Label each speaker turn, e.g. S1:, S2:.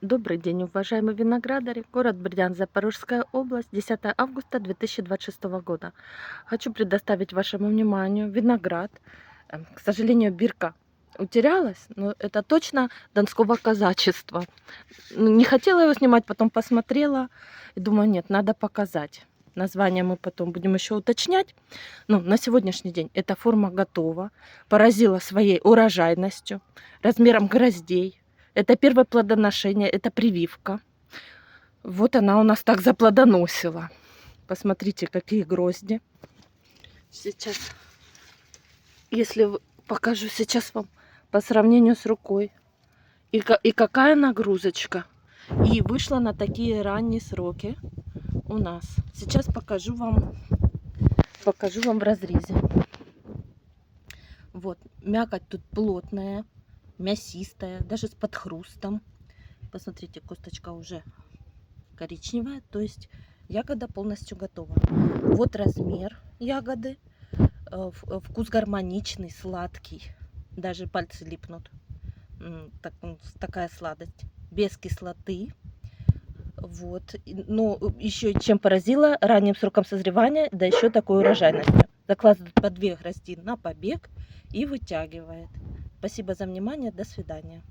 S1: Добрый день, уважаемые виноградари. Город Бердянск, Запорожская область, 10 августа 2026 года. Хочу предоставить вашему вниманию виноград. К сожалению, бирка утерялась, но это точно донского казачества. Не хотела его снимать, потом посмотрела и думаю, нет, надо показать. Название мы потом будем еще уточнять. Но на сегодняшний день эта форма готова. Поразила своей урожайностью, размером гроздей. Это первое плодоношение, это прививка. Вот она у нас так заплодоносила. Посмотрите, какие грозди. Сейчас, если покажу сейчас вам по сравнению с рукой. И какая нагрузочка. И вышла на такие ранние сроки у нас. Сейчас покажу вам в разрезе. Вот, мякоть тут плотная, мясистая, даже с подхрустом. Посмотрите, косточка уже коричневая, то есть ягода полностью готова. Вот размер ягоды, вкус гармоничный, сладкий, даже пальцы липнут. Такая сладость, без кислоты. Вот, но еще чем поразила ранним сроком созревания, да еще такой урожайностью. Закладывает по 2 грозди на побег и вытягивает. Спасибо за внимание, до свидания.